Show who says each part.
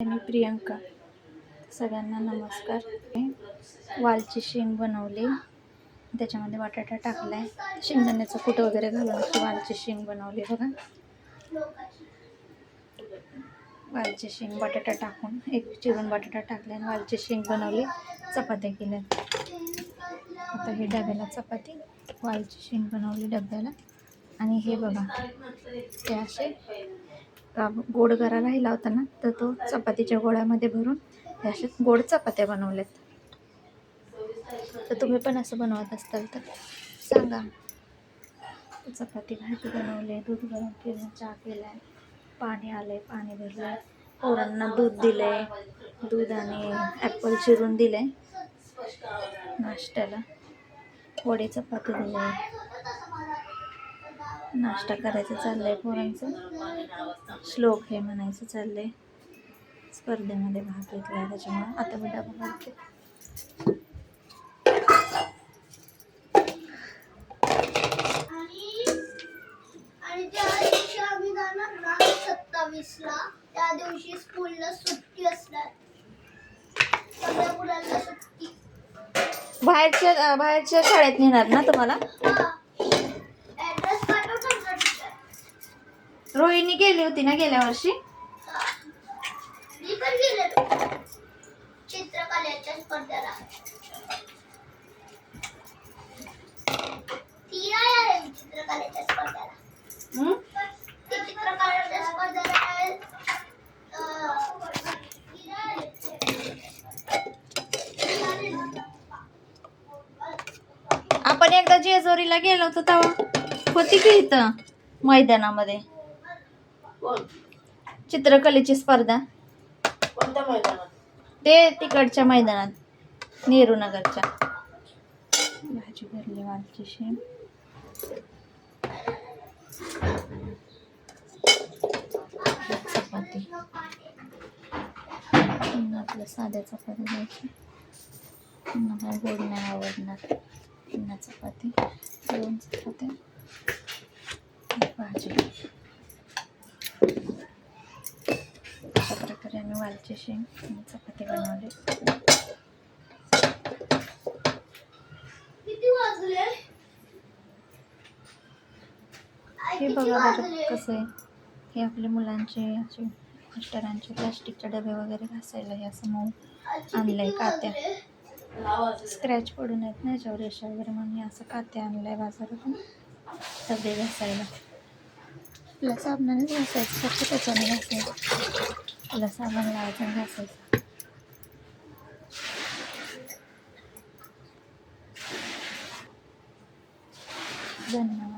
Speaker 1: मी प्रियंका. सगळ्यांना नमस्कार. वालची शेंग बनवली, त्याच्यामध्ये बटाटा टाकलाय, शेंगदाण्याचं कूट वगैरे घालून अशी वालची शेंग बनवली बघा. वालची शेंग बटाटा टाकून एक चिरून बटाटा टाकला आणि वालची शेंग बनवली, चपात्या केल्या. आता हे डब्याला चपाती, वालची शेंग बनवली डब्याला. आणि हे बघा, ते असे गोड गरा राहिला होता ना, तर तो चपातीच्या गोळ्यामध्ये भरून हे असे गोड चपात्या बनवल्यात. तर तुम्ही पण असं बनवत असताल तर सांगा. चपाती भाजी बनवली, दूध गरम केलं, चहा केलाय, पाणी आलंय, पाणी भरलंय, पोरांना दूध दिलंय, दूध आणि ॲपल चिरून दिलंय नाश्त्याला, वडे चपाती दिलंय. नाश्ता करायचं चाललंय पोरांचं, श्लोक हे म्हणायचं चाललंय. स्पर्धेमध्ये भाग घेतलाय त्याच्यामुळे आता मी डबा घालते.
Speaker 2: आणि त्या दिवशी आम्ही जाणार ना 27ला, त्या दिवशी स्कूलला सुट्टी असणार, सगळ्या मुलांना सुट्टी.
Speaker 1: बाहेरच्या शाळेत नेणार ना तुम्हाला?
Speaker 2: ऍड्रेस पाठवतो ना टीचर.
Speaker 1: रोहिणी गेली होती ना गेल्या वर्षी?
Speaker 2: मी पण गेलेलो चित्रकलेच्या स्पर्धेला. ती नाही आली चित्रकलेच्या स्पर्धेला. ती चित्रकलेच्या स्पर्धेला
Speaker 1: आपण एकदा जेजुरीला गेलो होतो तेव्हा होती की इथं मैदानामध्ये चित्रकलेची स्पर्धा.
Speaker 3: कोणत्या मैदानात?
Speaker 1: ते तिकडच्या मैदानात, नेहरू नगरच्या. भाजी भरली वालची शेंग, चपाती, आपल्या साध्या चपाती द्यायची, मला गोड नाही आवडणार, चपाती, 2 चपात्या, भाजी. अशा प्रकारे आम्ही वालची शेंग आणि चपाती बनवली.
Speaker 2: किती वाजले?
Speaker 1: हे बघा बरं कसं आहे. हे आपल्या मुलांचे असे मास्टरांचे प्लास्टिकचे डबे वगैरे घासायला हे असं मऊ आणलंय, कात्या स्क्रॅच पडून आहेत ना याच्यावर रेषा वगैरे, म्हणून हे असं कात्या आणलाय बाजारातून डबे घासायला. आपल्या साबणाने घासायचं, फक्त त्याच्याने घासायचं, त्याला साबण लावायचं आणि घासायचं. धन्यवाद.